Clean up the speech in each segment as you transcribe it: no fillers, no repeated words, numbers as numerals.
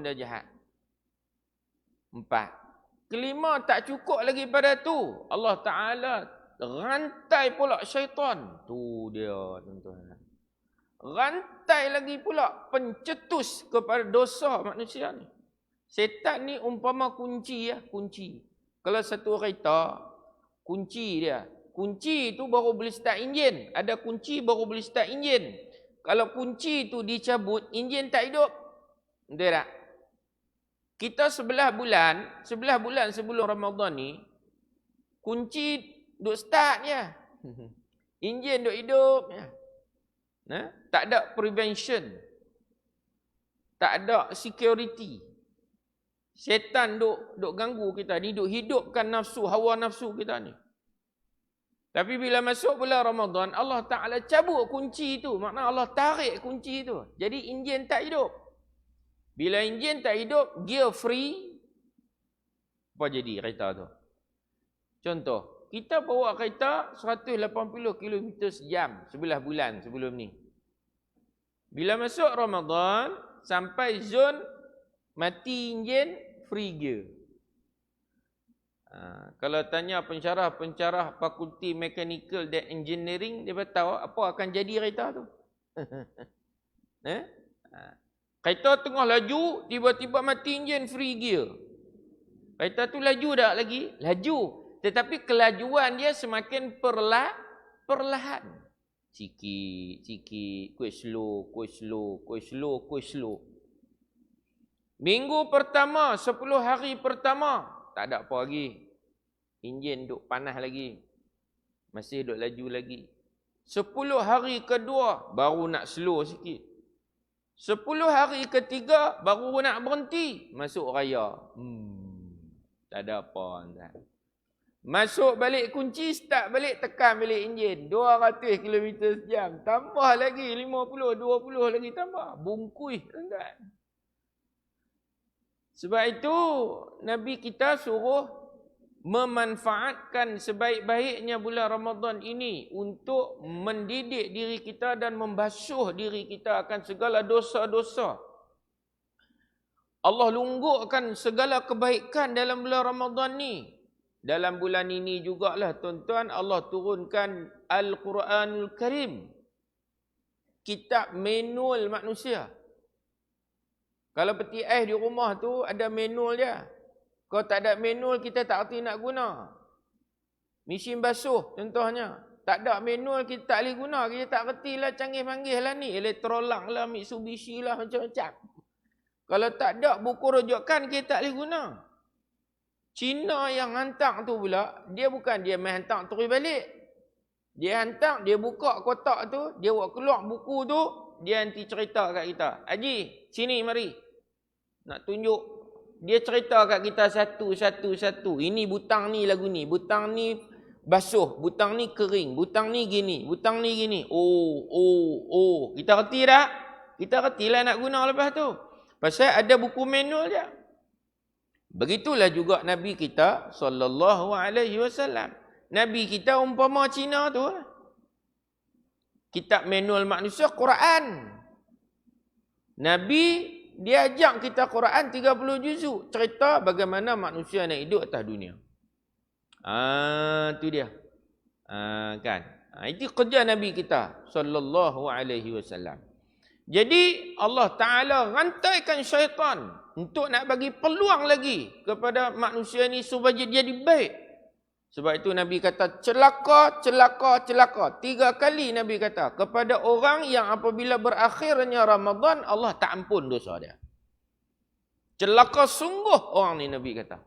benda jahat. 4. Kelima, tak cukup lagi pada tu. Allah Ta'ala rantai pula syaitan. Tu dia, tuan-tuan. Rantai lagi pula pencetus kepada dosa manusia ni. Setan ni umpama kunci ya, kunci. Kalau satu kereta, kunci dia. Kunci tu baru boleh start enjin. Ada kunci baru boleh start enjin. Kalau kunci tu dicabut, enjin tak hidup. Betul tak? Kita 11 bulan sebelum Ramadan ni, kunci duk start je. Enjin duk hidup je. Tak ada prevention. Tak ada security. Setan duk ganggu kita ni, duk hidupkan nafsu, hawa nafsu kita ni. Tapi bila masuk bulan Ramadan, Allah Ta'ala cabut kunci tu. Maknanya Allah tarik kunci tu. Jadi enjin tak hidup. Bila enjin tak hidup, gear free, apa jadi kereta tu? Contoh, kita bawa kereta 180 km sejam 11 bulan sebelum ni. Bila masuk Ramadan, sampai zon mati enjin, free gear. Kalau tanya pensyarah Fakulti Mechanical dan Engineering, dia tahu apa akan jadi kereta tu. Kereta tengah laju, tiba-tiba mati enjin, free gear. Kereta tu laju tak lagi? Laju. Tetapi kelajuan dia semakin perlahan. Sikit, kuih slow. Minggu pertama, 10 hari pertama, tak ada apa lagi. Enjin duk panas lagi. Masih duk laju lagi. 10 hari kedua, baru nak slow sikit. 10 hari ketiga, baru nak berhenti. Masuk raya. Tak ada apa. Masuk balik kunci, start balik, tekan balik enjin. 200 km sejam. Tambah lagi 50, 20 lagi tambah. Bungkus. Sebab itu, Nabi kita suruh memanfaatkan sebaik-baiknya bulan Ramadan ini untuk mendidik diri kita dan membasuh diri kita akan segala dosa-dosa. Allah lunggukkan segala kebaikan dalam bulan Ramadan ni. Dalam bulan ini jugalah tuan-tuan Allah turunkan Al-Quranul Karim. Kitab manual manusia. Kalau peti ais di rumah tu ada manual dia. Kalau tak ada manual kita tak erti nak guna. Mesin basuh contohnya. Tak ada manual kita tak boleh guna. Kita tak erti lah canggih-manggih lah ni. Electrolux lah, Mitsubishi lah macam-macam. Kalau tak ada buku rujukan kita tak boleh guna. Cina yang hantar tu pula, dia bukan dia main hantar terus balik. Dia hantar, dia buka kotak tu, dia buat keluar buku tu, dia nanti cerita kat kita. Haji, sini mari. Nak tunjuk. Dia cerita kat kita satu. Ini butang ni lagu ni. Butang ni basuh. Butang ni kering. Butang ni gini. Butang ni gini. Oh. Kita reti tak? Kita reti lah nak guna lepas tu. Pasal ada buku manual dia. Begitulah juga Nabi kita SAW. Nabi kita umpama Cina tu. Kitab manual manusia Quran. Nabi dia ajak kita Quran 30 juzuk. Cerita bagaimana manusia nak hidup atas dunia. Tu dia. Kan. Itu kerja Nabi kita SAW. Jadi Allah Ta'ala rantaikan syaitan untuk nak bagi peluang lagi kepada manusia ni supaya jadi baik. Sebab itu Nabi kata celaka. 3 kali Nabi kata kepada orang yang apabila berakhirnya Ramadan Allah tak ampun dosa dia. Celaka sungguh orang ni Nabi kata.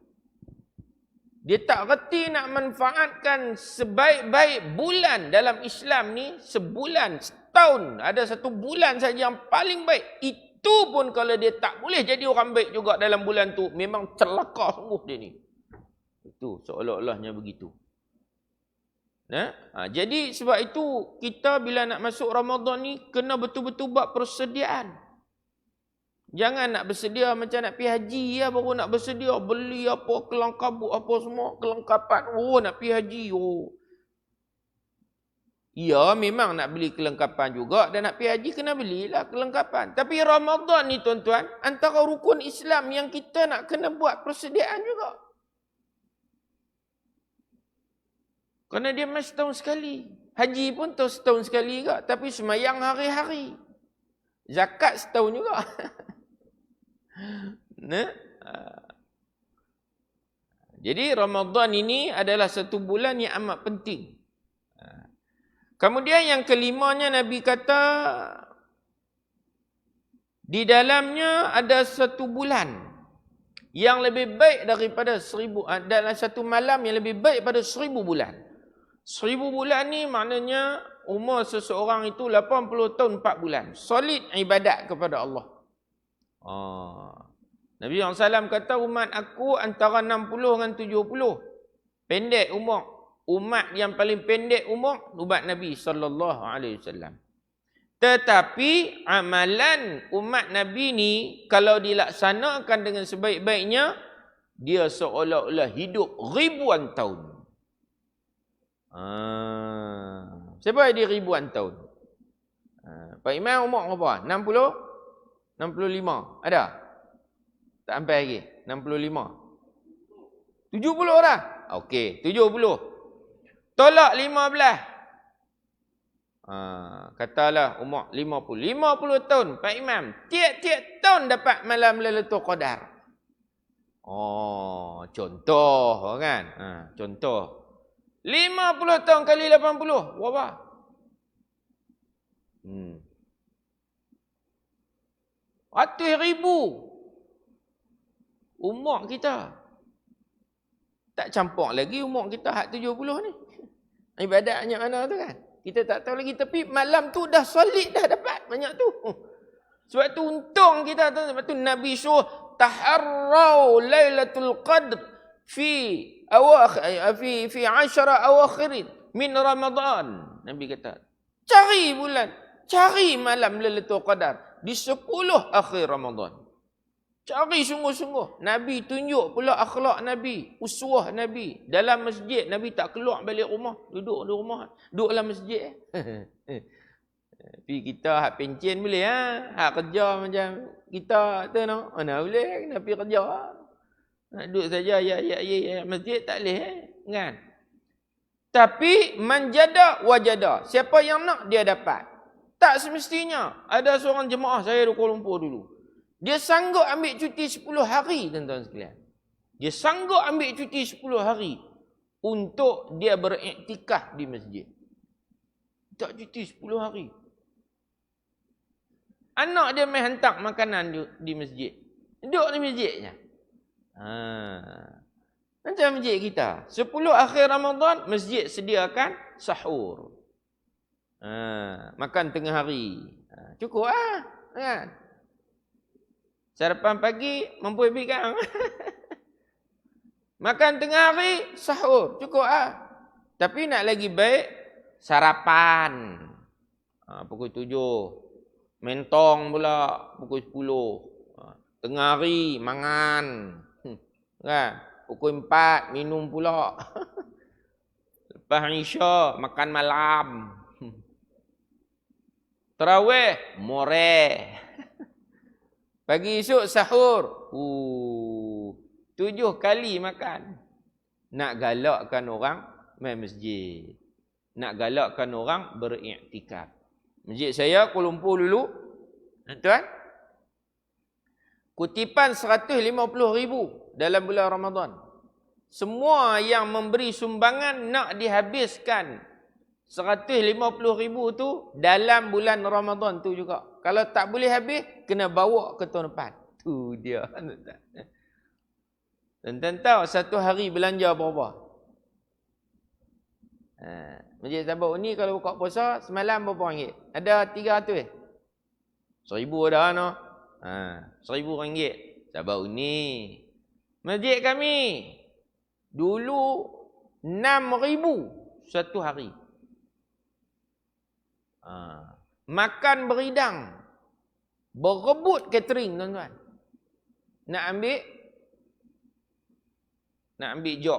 Dia tak reti nak manfaatkan sebaik-baik bulan dalam Islam ni sebulan, setahun. Ada satu bulan saja yang paling baik. Itu pun kalau dia tak boleh jadi orang baik juga dalam bulan tu memang celaka sungguh dia ni. Itu seolah-olahnya begitu. Jadi sebab itu kita bila nak masuk Ramadan ni kena betul-betul buat persediaan. Jangan nak bersedia macam nak pergi haji ya, baru nak bersedia beli apa kelengkapan apa semua kelengkapan. Nak pergi haji. Ya, memang nak beli kelengkapan juga dan nak pergi haji kena belilah kelengkapan. Tapi Ramadan ni tuan-tuan, antara rukun Islam yang kita nak kena buat persediaan juga. Kerana dia mesti setahun sekali. Haji pun setahun sekali juga. Tapi semayang hari-hari. Zakat setahun juga. Nah? Jadi Ramadan ini adalah satu bulan yang amat penting. Kemudian yang kelimanya Nabi kata, di dalamnya ada satu bulan yang lebih baik daripada 1000, dalam satu malam yang lebih baik pada 1000 bulan. 1000 bulan ni maknanya umur seseorang itu 80 tahun 4 bulan. Solid ibadat kepada Allah. Nabi SAW kata umat aku antara 60 dengan 70. Pendek umur. Umat yang paling pendek umur umat Nabi SAW. Tetapi amalan umat Nabi ni kalau dilaksanakan dengan sebaik-baiknya, dia seolah-olah hidup ribuan tahun. Siapa dia ribuan tahun? Pak Imam umur berapa? 60? 65? Ada? Tak sampai lagi? 65? 70 dah? Okey, 70. Tolak 15. Katalah umur 50. 50 tahun Pak Imam. Tiap-tiap tahun dapat malam Lailatul Qadar. Contoh kan? Contoh. 50 tahun kali 80. Berapa? Ratus ribu. Umur kita. Tak campur lagi umur kita hak 70 ni. Ibadatnya mana tu kan? Kita tak tahu lagi. Tapi malam tu dah solid dah dapat banyak tu. Sebab tu untung kita tu. Sebab tu Nabi suruh taharrau Lailatul Qadr fi 10 awakhirin min Ramadan. Nabi kata, cari bulan, cari malam Lailatul Qadar di 10 akhir Ramadan. Cari sungguh-sungguh. Nabi tunjuk pula akhlak Nabi, uswah Nabi. Dalam masjid, Nabi tak keluar balik rumah. Duduk di rumah. Duduk dalam masjid. Tapi kita hak pencen boleh. Hak kerja macam kita tu no. Mana boleh, kena pergi kerja. Nak duduk saja, ya, masjid tak boleh. Kan? Tapi, manjada wajada. Siapa yang nak, dia dapat. Tak semestinya. Ada seorang jemaah saya di Kuala Lumpur dulu. Dia sanggup ambil cuti 10 hari, tuan-tuan sekalian. Dia sanggup ambil cuti 10 hari untuk dia beriktikaf di masjid. Tak cuti 10 hari. Anak dia main hantar makanan di masjid. Duduk di masjidnya. Macam masjid kita. 10 akhir Ramadan, masjid sediakan sahur. Makan tengah hari. Cukup lah. Kan? Sarapan pagi, mampu pegang. Makan tengah hari, sahur. Cukup lah. Tapi nak lagi baik, sarapan. Pukul 7. Mentong pula, pukul 10. Tengah hari, mangan. Kan? Pukul 4, minum pula. Lepas Isya, makan malam. Tarawih, moreh. Pagi esok sahur. 7 kali makan. Nak galakkan orang main masjid. Nak galakkan orang beriktikaf. Masjid saya Kuala Lumpur dulu. Tuan. Kutipan 150,000 dalam bulan Ramadan. Semua yang memberi sumbangan nak dihabiskan 150,000 tu dalam bulan Ramadan tu juga. Kalau tak boleh habis, kena bawa ke tahun depan. Tu dia. Tuan-tuan tahu satu hari belanja berapa? Masjid Sabah ni kalau buka puasa, semalam berapa ringgit? Ada 300. 1,000 ada no? 1,000 ringgit. Sabah Uni. Masjid kami, dulu 6,000 satu hari. Makan beridang. Berebut catering, tuan-tuan. Nak ambil job.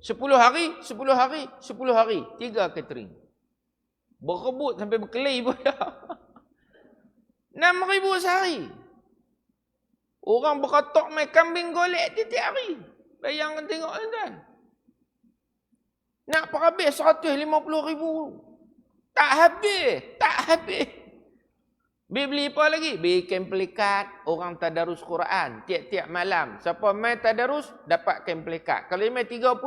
10 hari, 10 hari, 10 hari. 3 catering. Berebut sampai berkelahi pun dah. 6,000 sehari. Orang berkatok main kambing golek tiap hari. Bayangkan tengok tuan. Nak perhabis 150,000. Tak habis. Beli apa lagi? Bikin pelikat orang tadarus Quran tiap-tiap malam. Siapa main tadarus dapat kain pelikat. Kalau main 30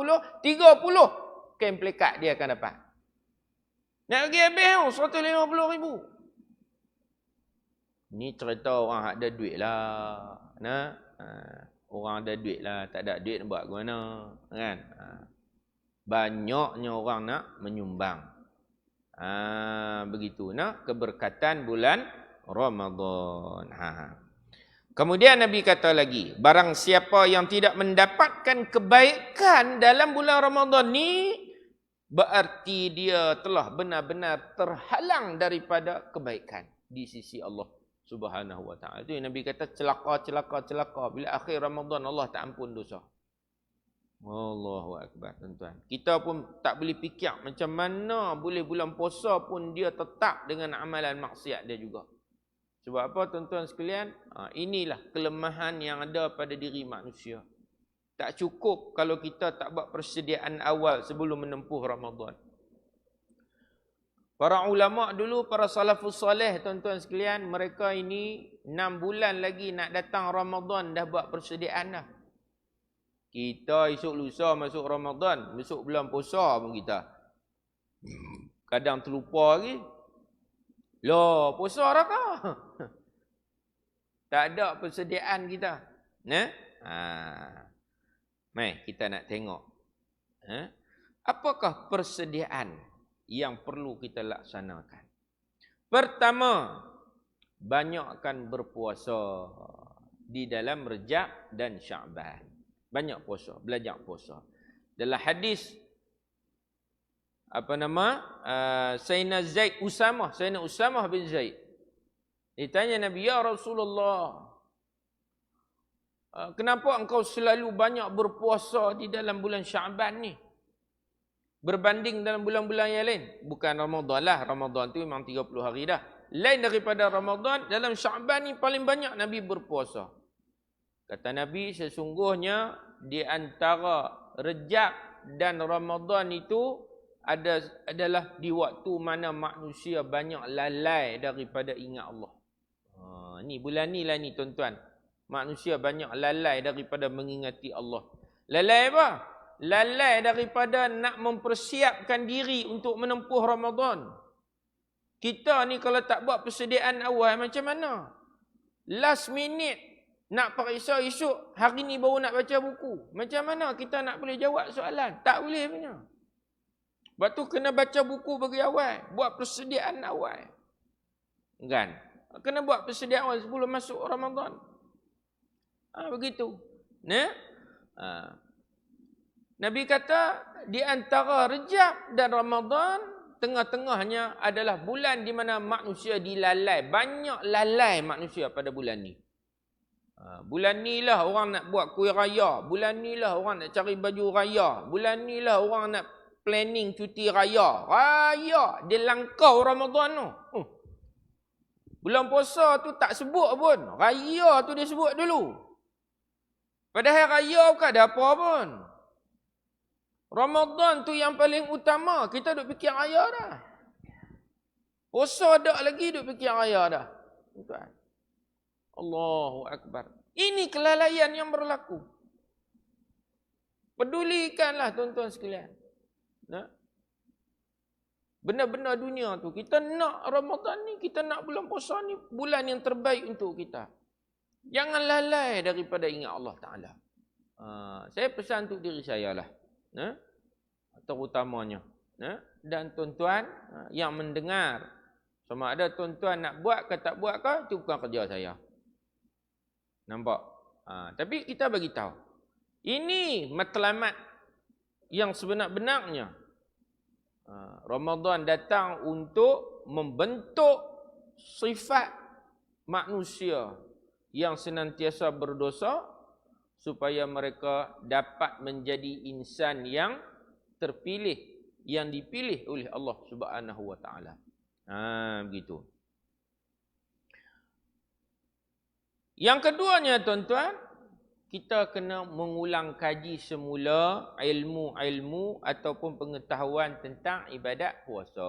kain pelikat dia akan dapat. Nak pergi habis 150,000. Ni cerita orang ada duit lah. Nah, orang ada duit lah, tak ada duit buat ke mana, kan? Banyaknya orang nak menyumbang. Begitu nak keberkatan bulan Ramadan. Kemudian Nabi kata lagi, barang siapa yang tidak mendapatkan kebaikan dalam bulan Ramadan ni, berarti dia telah benar-benar terhalang daripada kebaikan di sisi Allah Subhanahu wa ta'ala. Itu yang Nabi kata celaka. Bila akhir Ramadan Allah tak ampun dosa. Allahu akbar, tuan-tuan. Kita pun tak boleh fikir macam mana boleh bulan puasa pun dia tetap dengan amalan maksiat dia juga. Sebab apa tuan-tuan sekalian? Inilah kelemahan yang ada pada diri manusia. Tak cukup kalau kita tak buat persediaan awal sebelum menempuh Ramadan. Para ulama dulu, para salafus soleh tuan-tuan sekalian, mereka ini 6 bulan lagi nak datang Ramadan dah buat persediaan dah. Kita esok lusa masuk Ramadan, besok bulan puasa pun kita kadang terlupa lagi. Loh, puasa dah kah? Tak ada persediaan kita. Mari kita nak tengok. Apakah persediaan yang perlu kita laksanakan? Pertama, banyakkan berpuasa di dalam Rejab dan Sya'ban. Banyak puasa, belajar puasa. Dalam hadis Sayyidina Usamah bin Zaid ditanya Nabi, ya Rasulullah, kenapa engkau selalu banyak berpuasa di dalam bulan Sya'ban ni berbanding dalam bulan-bulan yang lain? Bukan Ramadan lah, Ramadan tu memang 30 hari dah. Lain daripada Ramadan, dalam Sya'ban ni paling banyak Nabi berpuasa. Kata Nabi, sesungguhnya di antara Rejab dan Ramadan itu adalah di waktu mana manusia banyak lalai daripada ingat Allah. Ni bulan ni lah ni tuan-tuan. Manusia banyak lalai daripada mengingati Allah. Lalai apa? Lalai daripada nak mempersiapkan diri untuk menempuh Ramadan. Kita ni kalau tak buat persediaan awal macam mana? Last minute nak periksa esok, hari ni baru nak baca buku. Macam mana kita nak boleh jawab soalan? Tak boleh punya. Sebab tu kena baca buku bagi awal. Buat persediaan awal. Kan? Kena buat persediaan awal sebelum masuk Ramadan. Begitu. Nabi kata, di antara Rejab dan Ramadan, tengah-tengahnya adalah bulan di mana manusia dilalai. Banyak lalai manusia pada bulan ni. Bulan ni lah orang nak buat kuih raya. Bulan ni lah orang nak cari baju raya. Bulan ni lah orang nak planning cuti raya. Raya. Dia langkau Ramadan tu. Bulan puasa tu tak sebut pun. Raya tu dia sebut dulu. Padahal raya bukan ada apa pun. Ramadan tu yang paling utama. Kita duk fikir raya dah. Puasa dak lagi duk fikir raya dah. Tuan. Allahu Akbar. Ini kelalaian yang berlaku. Pedulikanlah tuan-tuan sekalian. Benda-benda dunia tu. Kita nak Ramadan ni, kita nak bulan puasa ni, bulan yang terbaik untuk kita. Jangan lalai daripada ingat Allah Ta'ala. Saya pesan untuk diri saya lah. Terutamanya. Dan tuan-tuan yang mendengar. Sama ada tuan-tuan nak buat ke tak buat ke, itu bukan kerja saya. Nampak? Tapi kita bagi tahu. Ini matlamat yang sebenar-benarnya. Ramadan datang untuk membentuk sifat manusia yang senantiasa berdosa supaya mereka dapat menjadi insan yang terpilih, yang dipilih oleh Allah Subhanahu wa taala. Begitu. Yang keduanya tuan-tuan, kita kena mengulang kaji semula ilmu-ilmu ataupun pengetahuan tentang ibadat puasa.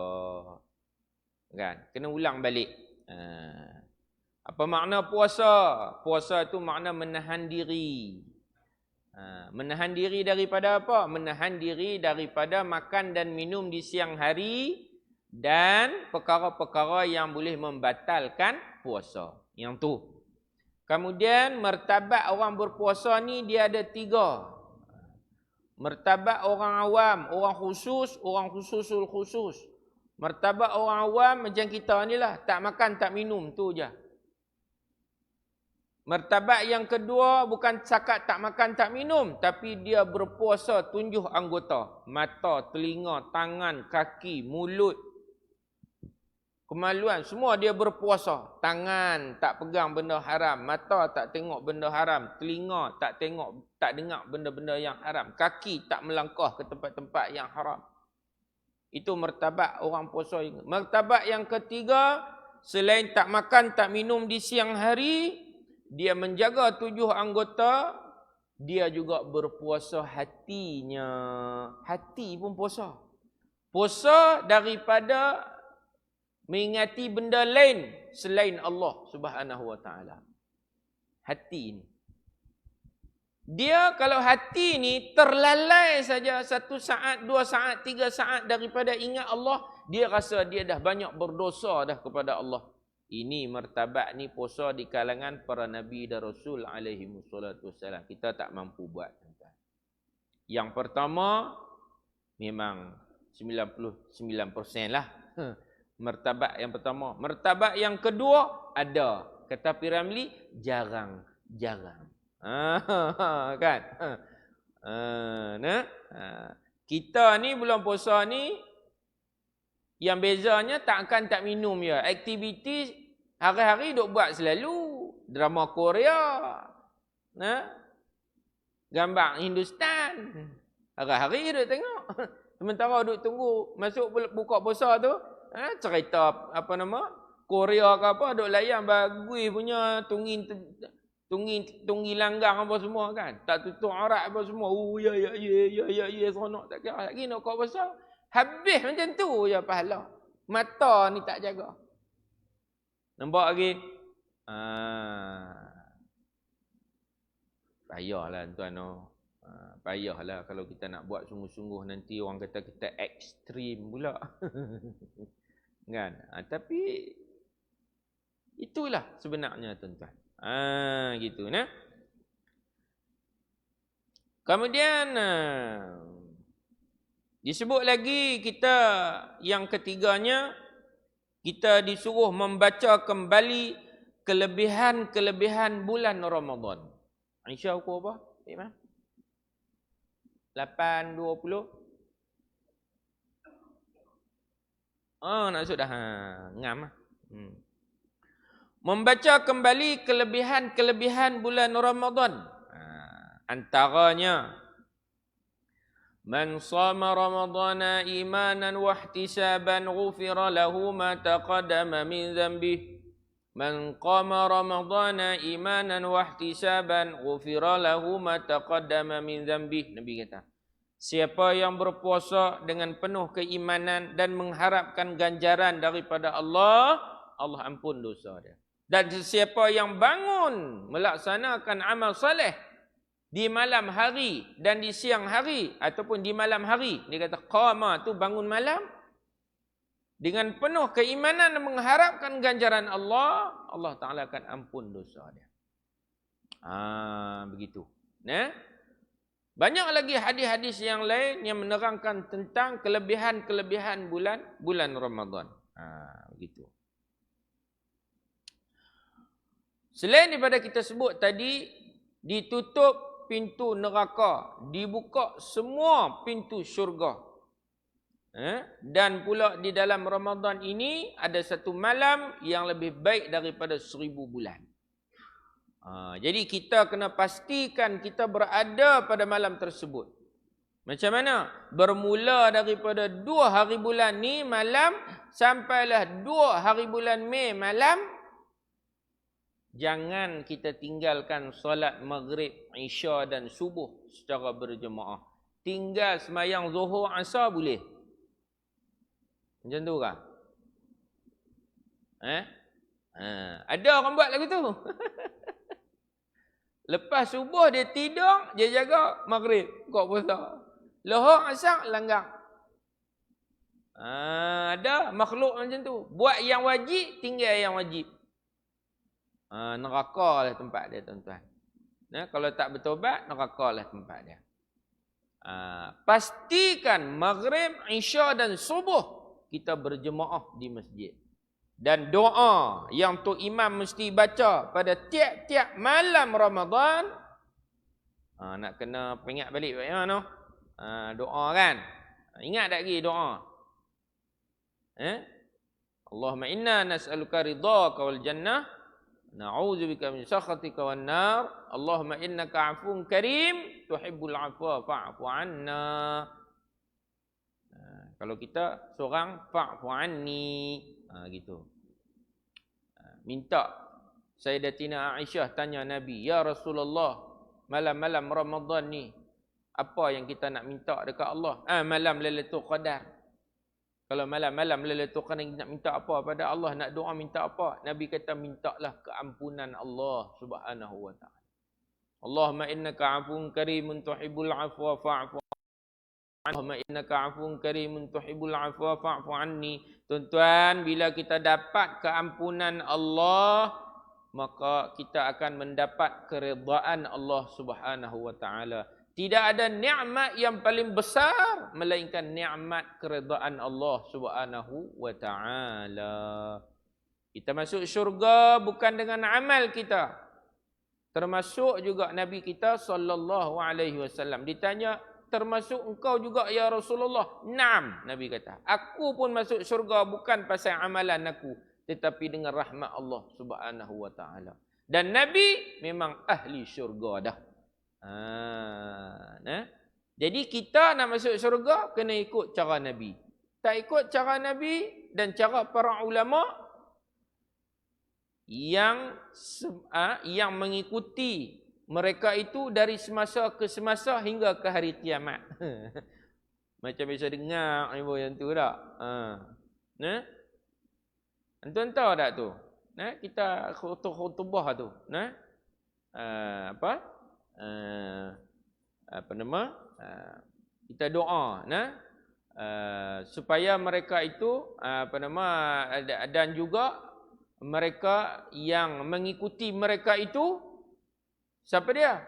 Kan? Kena ulang balik. Apa makna puasa? Puasa itu makna menahan diri. Menahan diri daripada apa? Menahan diri daripada makan dan minum di siang hari dan perkara-perkara yang boleh membatalkan puasa. Yang tu. Kemudian martabat orang berpuasa ni dia ada 3. Martabat orang awam, orang khususul khusus. Martabat orang awam macam kita ni lah, tak makan tak minum tu je. Martabat yang kedua bukan cakap tak makan tak minum, tapi dia berpuasa 7 anggota. Mata, telinga, tangan, kaki, mulut, kemaluan, semua dia berpuasa. Tangan tak pegang benda haram, mata tak tengok benda haram, telinga tak dengar benda-benda yang haram, kaki tak melangkah ke tempat-tempat yang haram. Itu martabat orang puasa. Martabat yang ketiga, selain tak makan tak minum di siang hari, dia menjaga 7 anggota, dia juga berpuasa hatinya. Hati pun puasa. Puasa daripada mengingati benda lain selain Allah Subhanahu Wa Taala. Hati ni. Dia kalau hati ni terlalai saja 1 saat, 2 saat, 3 saat daripada ingat Allah, dia rasa dia dah banyak berdosa dah kepada Allah. Ini martabat ni puasa di kalangan para nabi dan rasul alaihi wassalatu wassalam. Kita tak mampu buat. Yang pertama memang 99% lah. Martabat yang pertama. Martabat yang kedua ada. Kata Piramli, jarang-jarang. Kan? Kita ni bulan puasa ni yang bezanya tak akan tak minum ya. Aktiviti hari-hari duk buat selalu. Drama Korea. Gambar Hindustan. Hari-hari duk tengok. Sementara duk tunggu masuk buka puasa tu, cerita apa nama? Korea ke apa duk layan bagui punya tunggi langgang apa semua kan. Tak tutup aurat apa semua. Ya seronok tak kira lagi nak buka puasa. Habis macam tu je pahala. Mata ni tak jaga. Nampak lagi? Payahlah tuan. Payahlah kalau kita nak buat sungguh-sungguh, nanti orang kata kita ekstrim pula. Kan? Tapi itulah sebenarnya tuan-tuan. Gitu nah. Kemudian disebut lagi kita yang ketiganya, kita disuruh membaca kembali kelebihan-kelebihan bulan Ramadan. Aisyah ukur apa? Imam? 8.20. Nak sudah. Ngam lah. Membaca kembali kelebihan-kelebihan bulan Ramadan. Antaranya, man shama ramadhana imanan wa ihtisaban ghufira lahu ma taqaddama min dhanbihi. Man qama ramadhana imanan wa ihtisaban ghufira lahu ma taqaddama min dhanbihi. Nabi kata, siapa yang berpuasa dengan penuh keimanan dan mengharapkan ganjaran daripada Allah, Allah ampun dosa dia. Dan siapa yang bangun melaksanakan amal soleh di malam hari dan di siang hari ataupun di malam hari, dia kata qama tu bangun malam dengan penuh keimanan dan mengharapkan ganjaran Allah, Allah Taala akan ampun dosa dia. Begitu. Banyak lagi hadis-hadis yang lain yang menerangkan tentang kelebihan-kelebihan bulan Ramadan. Begitu. Selain daripada kita sebut tadi, ditutup pintu neraka, dibuka semua pintu syurga. Dan pula di dalam Ramadan ini ada satu malam yang lebih baik daripada 1000 bulan. Jadi kita kena pastikan kita berada pada malam tersebut. Macam mana? Bermula daripada 2 hari bulan ni malam sampailah 2 hari bulan Mei malam, jangan kita tinggalkan solat maghrib, isya dan subuh secara berjemaah. Tinggal semayang zuhur, asar boleh. Macam tu kah? Ada orang buat lagu tu. Lepas subuh dia tidur, dia jaga maghrib, kau puasa. Lohor asar langgar. Ada makhluk macam tu. Buat yang wajib, tinggal yang wajib. Neraka lah tempat dia, tuan-tuan. Kalau tak bertobat, neraka lah tempat dia. Pastikan maghrib, isya dan subuh kita berjemaah di masjid. Dan doa yang Tok Imam mesti baca pada tiap-tiap malam Ramadan. Nak kena peringat balik no? Doa kan? Ingat tak lagi doa? Allahumma inna nas'aluka ridhaka wal jannah, na'udzubika min sakhatika wan nar. Allahumma innaka 'afuwun karim, tuhibbul 'afwa fa'fu 'anna. Kalau kita seorang fa'fu 'anni, gitu. Minta Sayyidatina Aisyah tanya Nabi, "Ya Rasulullah, malam-malam Ramadan ni apa yang kita nak minta dekat Allah?" Malam Lailatul Qadar. Kalau malam-malam Lailatul Qadar nak minta apa pada Allah, nak doa minta apa? Nabi kata mintalah keampunan Allah Subhanahu wa taala. Allahumma innaka 'afuwun karimun tuhibbul 'afwa fa'fu 'anni. Allahumma innaka 'afuwun karimun tuhibbul 'afwa fa'fu 'anni. Tuan-tuan, bila kita dapat keampunan Allah, maka kita akan mendapat keridaan Allah Subhanahu wa taala. Tidak ada nikmat yang paling besar melainkan nikmat keridaan Allah Subhanahu wa taala. Kita masuk syurga bukan dengan amal kita. Termasuk juga Nabi kita sallallahu alaihi wasallam ditanya, termasuk engkau juga ya Rasulullah? Naam, Nabi kata. Aku pun masuk syurga bukan pasal amalan aku, tetapi dengan rahmat Allah Subhanahu wa taala. Dan Nabi memang ahli syurga dah. Jadi kita nak masuk syurga kena ikut cara Nabi. Tak ikut cara Nabi dan cara para ulama yang mengikuti mereka itu dari semasa ke semasa hingga ke hari kiamat. Macam biasa dengar yang tu tak? Antum tahu tak tu? Kita khutbah tu. Kita doa supaya mereka itu dan juga mereka yang mengikuti mereka itu, siapa dia?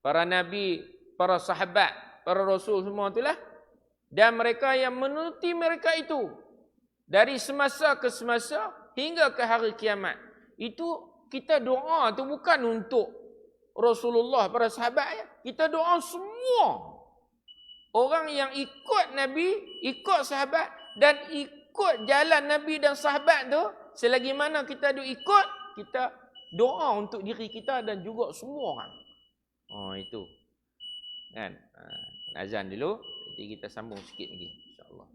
Para nabi, para sahabat, para rasul semua itulah. Dan mereka yang menuruti mereka itu dari semasa ke semasa hingga ke hari kiamat. Itu kita doa tu bukan untuk Rasulullah, para sahabat ya. Kita doa semua orang yang ikut Nabi, ikut sahabat dan ikut jalan Nabi dan sahabat tu, selagi mana kita ikut, kita doa untuk diri kita dan juga semua orang. Itu. Kan? Azan dulu, nanti kita sambung sikit lagi insya-Allah.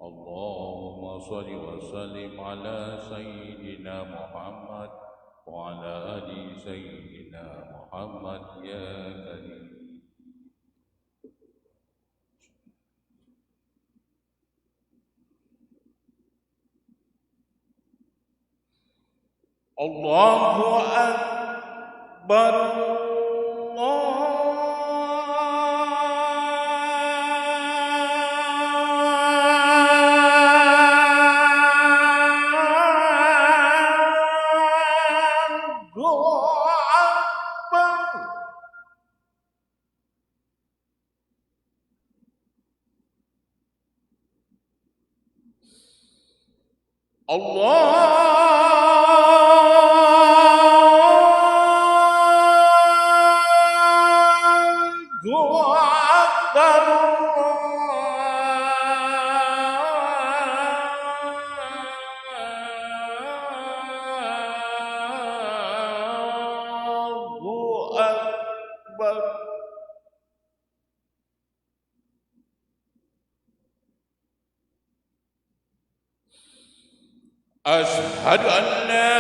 Allahumma salli wa sallim ala Sayyidina Muhammad wa ala ali Sayyidina Muhammad ya Karim. Allahu Akbar. Allahu Akbar. Allahu Akbar. Asyhadu an la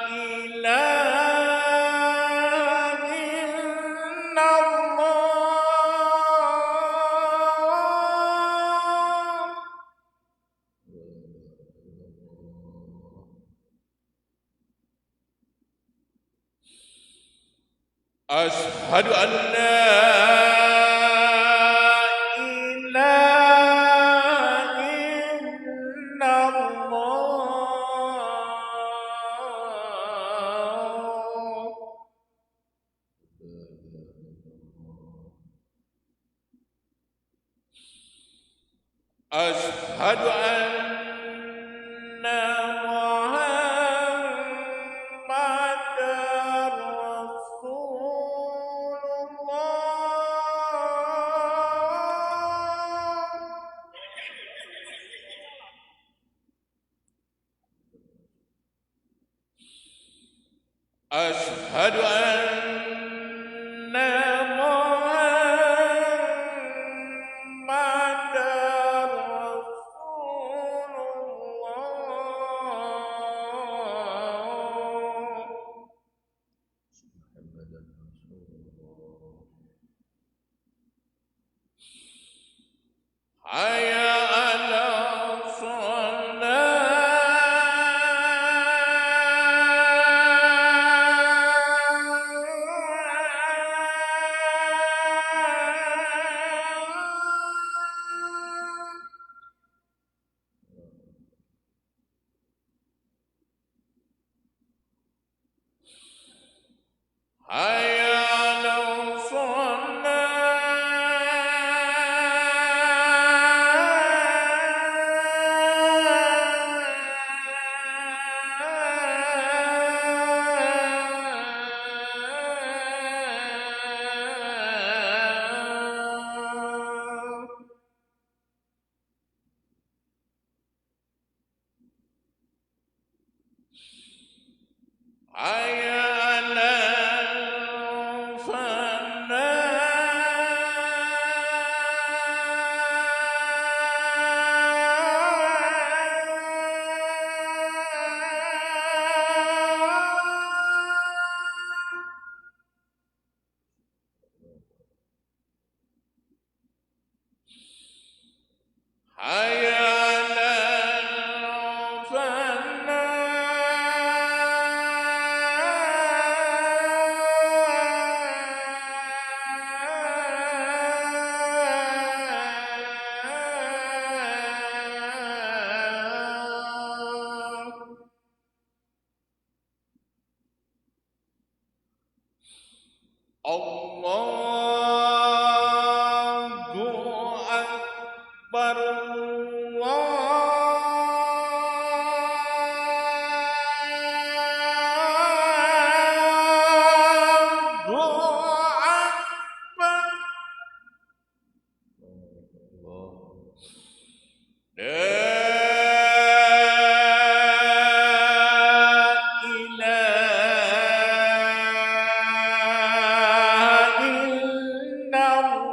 ilaha illallah. Asyhadu an la ilaha illallah. Asyhadu anna Muhammadar Rasulullah. Asyhadu anna Muhammadar Rasulullah. Hayya 'ala shalah. Hayya 'ala shalah. Hayya 'alal falah. Hayya 'alal falah. Allahu Akbar. Allahu Akbar. La ilaha illallah.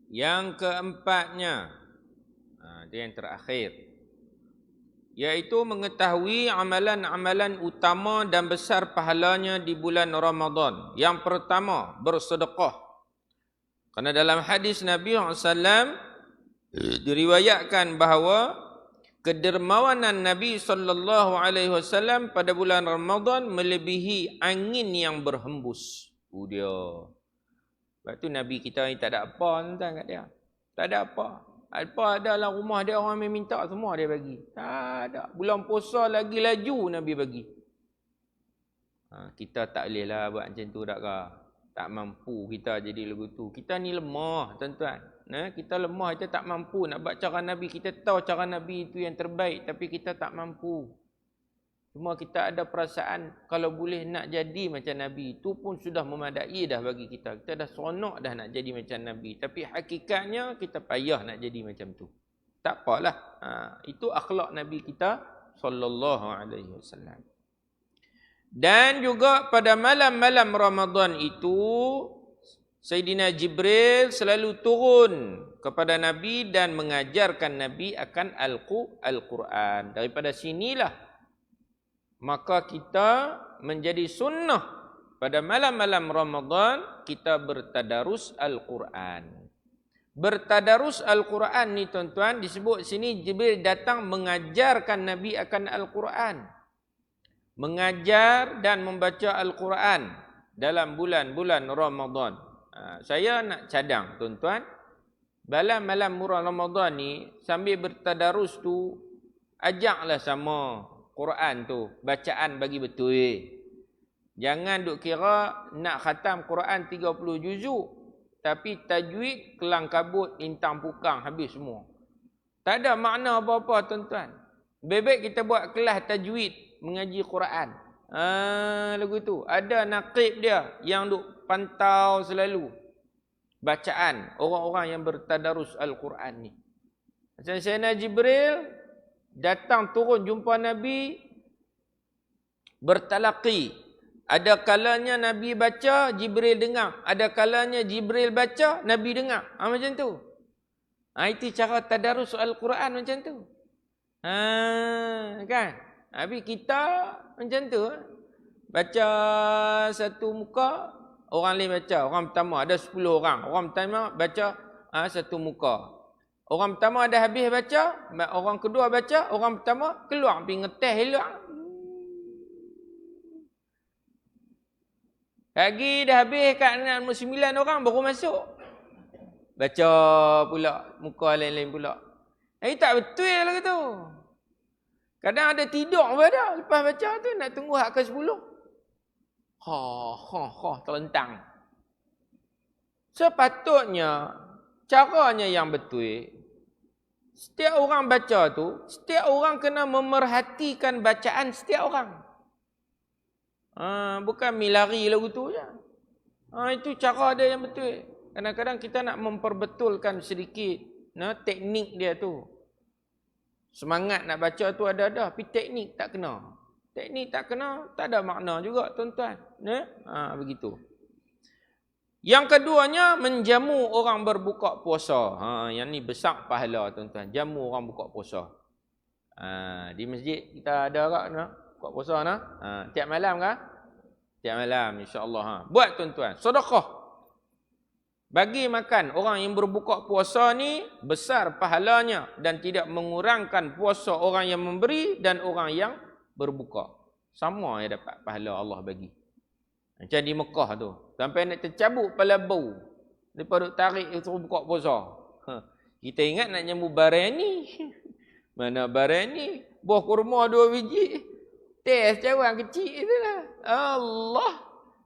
Yang keempatnya, itu yang terakhir, yaitu mengetahui amalan-amalan utama dan besar pahalanya di bulan Ramadan. Yang pertama, bersedekah. Karena dalam hadis Nabi SAW diriwayatkan bahawa kedermawanan Nabi SAW pada bulan Ramadan melebihi angin yang berhembus. Tu dia. Sebab tu Nabi kita ni tak ada apa tuan kat dia. Tak ada apa. Apa ada dalam rumah dia orang main minta semua dia bagi. Tak ada. Bulan puasa lagi laju Nabi bagi. Kita tak boleh lah buat macam tu tak kah? Tak mampu kita jadi lagu tu. Kita ni lemah tuan-tuan. Kita lemah, kita tak mampu nak buat cara Nabi. Kita tahu cara Nabi itu yang terbaik tapi kita tak mampu. Cuma kita ada perasaan kalau boleh nak jadi macam Nabi, itu pun sudah memadai dah bagi kita. Kita dah seronok dah nak jadi macam Nabi. Tapi hakikatnya kita payah nak jadi macam tu. Tak apalah. Itu akhlak Nabi kita sallallahu alaihi wasallam. Dan juga pada malam-malam Ramadan itu Sayyidina Jibril selalu turun kepada Nabi dan mengajarkan Nabi akan Al-Quran. Daripada sinilah maka kita menjadi sunnah pada malam-malam Ramadan kita bertadarus Al-Quran. Bertadarus Al-Quran ni tuan-tuan disebut sini Jibril datang mengajarkan Nabi akan Al-Quran. Mengajar dan membaca Al-Quran dalam bulan-bulan Ramadan. Saya nak cadang tuan-tuan. Malam-malam Ramadan ni sambil bertadarus tu ajaklah sama Quran tu, bacaan bagi betul. Jangan duk kira nak khatam Quran 30 juzuk tapi tajwid kelang kabut, intang pukang habis semua. Tak ada makna apa-apa tuan-tuan. Bebek kita buat kelas tajwid mengaji Quran. Lagu tu ada naqib dia yang duk pantau selalu bacaan orang-orang yang bertadarus Al-Quran ni. Macam Sayyidina Jibril datang turun jumpa Nabi bertalaqi. Ada kalanya Nabi baca, Jibril dengar. Ada kalanya Jibril baca, Nabi dengar. Macam tu. Itu cara tadarus Al-Quran macam tu. Kan? Habis kita macam tu. Baca satu muka, orang lain baca. Orang pertama ada 10 orang. Orang pertama baca satu muka. Orang pertama dah habis baca, orang kedua baca, orang pertama keluar pergi ngeteh elok. Lagi dah habis kat 9 orang baru masuk. Baca pula muka lain-lain pula. Tak betul lah tu. Kadang ada tidur pun ada. Lepas baca tu nak tunggu hak ke 10. Terlentang. Sepatutnya caranya yang betul. Setiap orang baca tu, setiap orang kena memerhatikan bacaan setiap orang. Bukan milari lagu tu je. Itu cara dia yang betul. Kadang-kadang kita nak memperbetulkan sedikit teknik dia tu. Semangat nak baca tu ada-ada, tapi teknik tak kena. Teknik tak kena, tak ada makna juga tuan-tuan. Begitu. Yang keduanya, menjamu orang berbuka puasa. Yang ni besar pahala tuan-tuan. Jamu orang buka puasa. Di masjid kita ada tak buka puasa tiap malam kah? Tiap malam insya-Allah. Buat tuan-tuan, sedekah. Bagi makan orang yang berbuka puasa ni besar pahalanya dan tidak mengurangkan puasa orang yang memberi dan orang yang berbuka. Sama yang dapat pahala Allah bagi. Macam di Mekah tu. Sampai nak tercabut kepala bau. Lepas duk tarik suruh buka puasa. Kita ingat nak nyambut barang ni. Mana barang ni? Buah kurma 2 biji. Tes cawan kecil tu lah. Allah.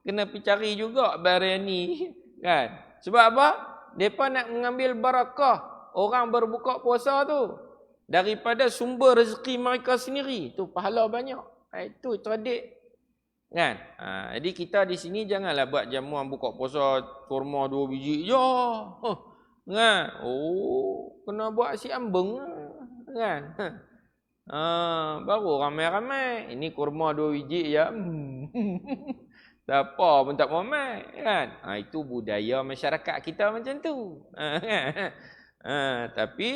Kena pergi cari juga barang ni. Kan? Sebab apa? Mereka nak mengambil barakah orang berbuka puasa tu. Daripada sumber rezeki mereka sendiri. Tu pahala banyak. Itu cerdik. Kan? Jadi kita di sini janganlah buat jamuan buka puasa kurma 2 biji je. Kan? Kena buat si ambeng. Kan? Baru ramai-ramai. Ini kurma 2 biji je. Siapa pun tak mau mai. Kan? Itu budaya masyarakat kita macam tu. Tapi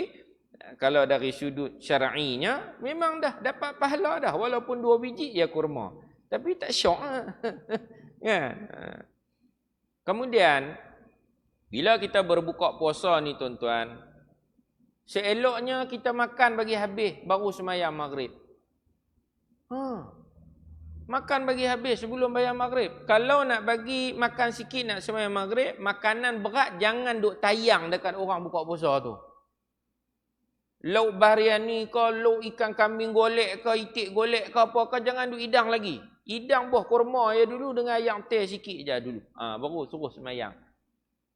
kalau dari sudut syar'inya memang dah dapat pahala dah. Walaupun 2 biji ya kurma. Tapi tak syok. Kemudian, bila kita berbuka puasa ni tuan-tuan, seeloknya kita makan bagi habis, baru sembahyang maghrib. Makan bagi habis sebelum bayar maghrib. Kalau nak bagi makan sikit nak sembahyang maghrib, makanan berat jangan duk tayang dekat orang buka puasa tu. Lauk biryani ke, lauk ikan kambing golek ke, itik golek ke apa ke, jangan duk hidang lagi. Hidang buah kurma ya dulu dengan ayam teh sikit je dulu. Baru suruh sembahyang.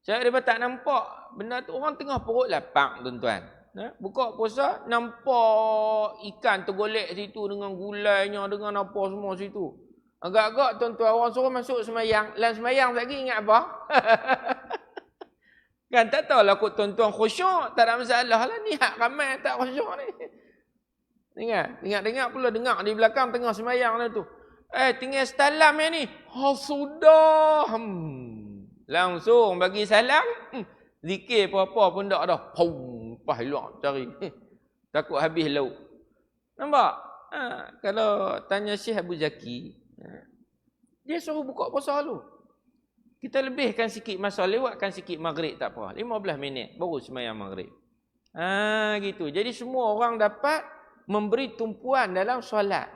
Saya dia tak nampak benda tu, orang tengah perut lapang tuan-tuan. Buka puasa nampak ikan tergolek situ dengan gulainya, dengan apa semua situ. Agak-agak tuan-tuan orang suruh masuk sembahyang, lan sembahyang lagi ingat apa? Kan tak tahulah kot tuan-tuan khusyuk, tak ada masalah lah, ni hak ramai tak khusyuk ni. Dengar pula dengar di belakang tengah sembahyang tu. Tinggal salam ya ni. Sudah. Langsung bagi salam. Zikir apa-apa pun tak dah. Lepas luar cari. Takut habis lauk. Nampak? Kalau tanya Syekh Abu Zaki, dia suruh buka puasa dulu. Kita lebihkan sikit masa, lewatkan sikit maghrib tak apa. 15 minit baru sembahyang maghrib. Gitu. Jadi semua orang dapat memberi tumpuan dalam solat.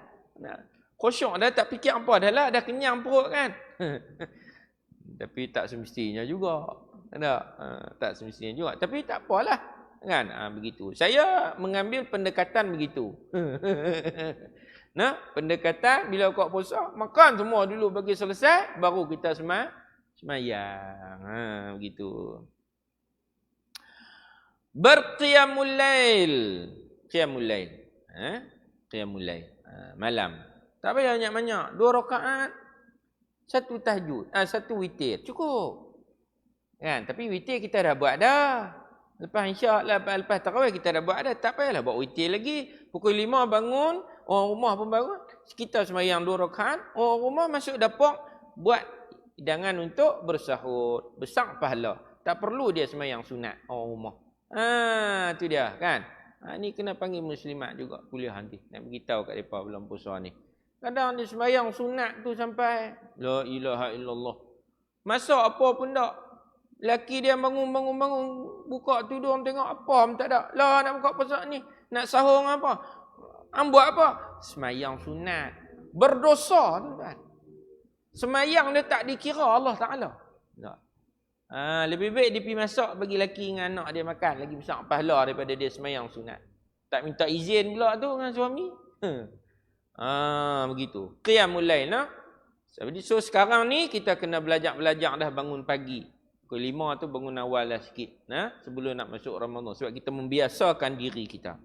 Khusyuk dah, tak fikir apa dah lah, dah kenyang perut kan. Tapi tak semestinya juga. Tak semestinya juga. Tapi tak apalah. Kan? Begitu. Saya mengambil pendekatan begitu. Pendekatan bila buka puasa, makan semua dulu bagi selesai, baru kita sembahyang. Begitu. Berqiyamul lail. Qiyamul lail. Qiyamul lail. Malam. Tak payah banyak-banyak. 2 rakaat, 1 tahajud, 1 witir. Cukup. Kan? Tapi witir kita dah buat dah. Lepas isyak, lepas tarawih kita dah buat dah. Tak payahlah buat witir lagi. Pukul 5 bangun, orang rumah pun bangun. Kita sembahyang 2 rakaat, orang rumah masuk dapur buat hidangan untuk bersahur. Besar pahala. Tak perlu dia sembahyang sunat orang rumah. Tu dia kan. Ni kena panggil muslimat juga kuliah nanti. Nak beritahu kat mereka bulan puasa ni. Kadang dia sembahyang sunat tu sampai la ilaha illallah. Masak apa pun tak. Laki dia bangun, buka tudung tengok apa pun tak ada. Lah nak buka puasa ni, nak sahur apa? Buat apa? Sembahyang sunat. Berdosa tuan. Sembahyang dia tak dikira Allah Taala. Tak. Lebih baik dia pergi masak bagi laki dengan anak dia makan, lagi besar pahala daripada dia sembahyang sunat. Tak minta izin pula tu dengan suami. Begitu. Qiyamul lail So sekarang ni kita kena belajar dah bangun pagi. Pukul 5 tu bangun awal lah sikit. Sebelum nak masuk Ramadan. Sebab kita membiasakan diri kita.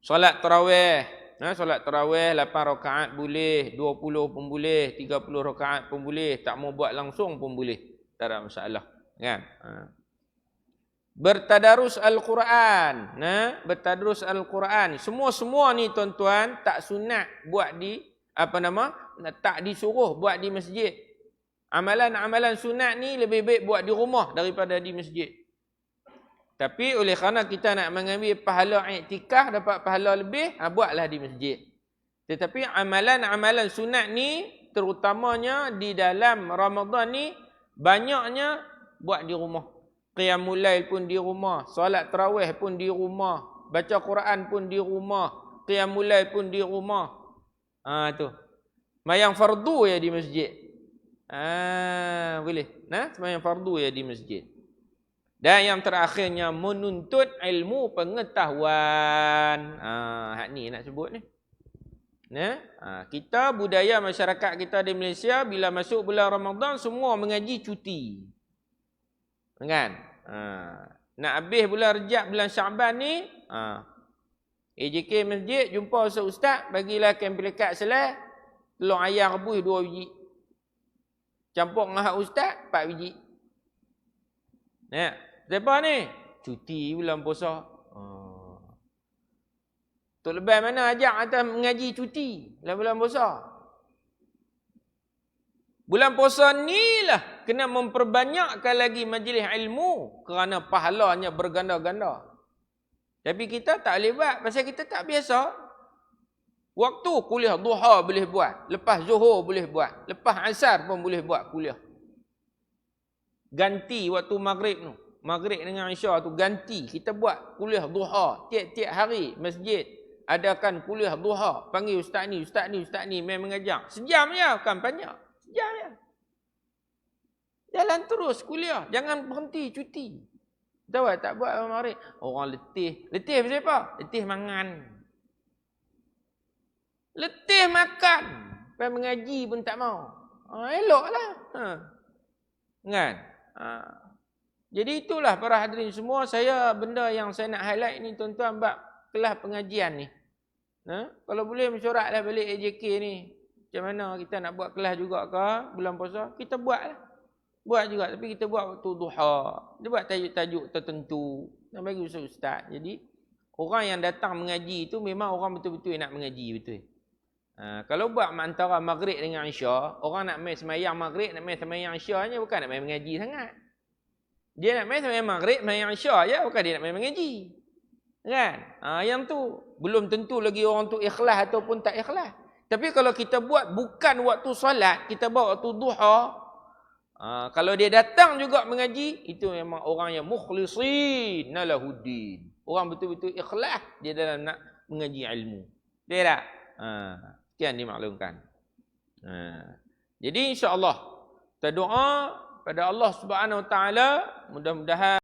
Solat tarawih. Solat tarawih 8 rakaat boleh. 20 pun boleh. 30 rakaat pun boleh. Tak mau buat langsung pun boleh. Tak ada masalah. Kan? Bertadarus Al-Quran. Bertadarus Al-Quran. Semua ni tuan-tuan tak sunat buat di tak disuruh buat di masjid. Amalan-amalan sunat ni lebih baik buat di rumah daripada di masjid. Tapi oleh kerana kita nak mengambil pahala iktikaf, dapat pahala lebih, buatlah di masjid. Tetapi amalan-amalan sunat ni terutamanya di dalam Ramadan ni banyaknya buat di rumah. Qiyamul lail pun di rumah, solat tarawih pun di rumah, baca Quran pun di rumah, qiyamul lail pun di rumah. Tu. Sembahyang fardu ya di masjid. Boleh. Sembahyang fardu ya di masjid. Dan yang terakhirnya menuntut ilmu pengetahuan. Hak ni nak sebut ni. Kita budaya masyarakat kita di Malaysia bila masuk bulan Ramadan semua mengaji cuti. Kan? Nak habis bulan Rejab, bulan Syaban ni, AJK masjid jumpa ustaz, bagilah kemplikat selai, telur ayam rebus 2 biji. Campur dengan hak ustaz 4 biji. Siapa ni? Cuti bulan puasa. Tok Lebay mana ajak atas mengaji cuti dalam bulan puasa? Bulan puasa ni lah kena memperbanyakkan lagi majlis ilmu kerana pahalanya berganda-ganda. Tapi kita tak boleh buat pasal kita tak biasa. Waktu kuliah duha boleh buat, lepas zuhur boleh buat, lepas asar pun boleh buat kuliah. Ganti waktu maghrib tu. Maghrib dengan Isya tu ganti kita buat kuliah duha tiap-tiap hari masjid. adakan kuliah duha, panggil ustaz ni main mengajar. Sejam je, bukan banyak. Sejam je. Jalan terus kuliah, jangan berhenti cuti. Tahu tak buat maghrib. Orang letih. Letih pasal apa? Letih mangan. Letih makan. Sampai mengaji pun tak mau. Eloklah. Kan? Jadi itulah para hadirin semua, benda yang saya nak highlight ni tuan-tuan bab kelas pengajian ni. Kalau boleh mesyuaratlah balik AJK ni. Macam mana kita nak buat kelas juga ke bulan puasa? Kita buatlah. Buat juga, tapi kita buat waktu duha. Dia buat tajuk-tajuk tertentu. Dan bagi ustaz. Jadi orang yang datang mengaji tu memang orang betul-betul nak mengaji betul. Kalau buat antara maghrib dengan isya, orang nak main semayang maghrib, nak main semayang isya je, bukan nak main mengaji sangat. Dia nak main semayang maghrib, semayang isya je, bukan dia nak main mengaji. Kan? Yang tu belum tentu lagi orang tu ikhlas ataupun tak ikhlas. Tapi kalau kita buat bukan waktu solat, kita buat waktu duha, kalau dia datang juga mengaji, itu memang orang yang mukhlisin lahuddin. Orang betul-betul ikhlas dia dalam nak mengaji ilmu. Betul tak? Sekian dimaklumkan. Jadi insya-Allah kita doa pada Allah Subhanahu Wa Taala, mudah-mudahan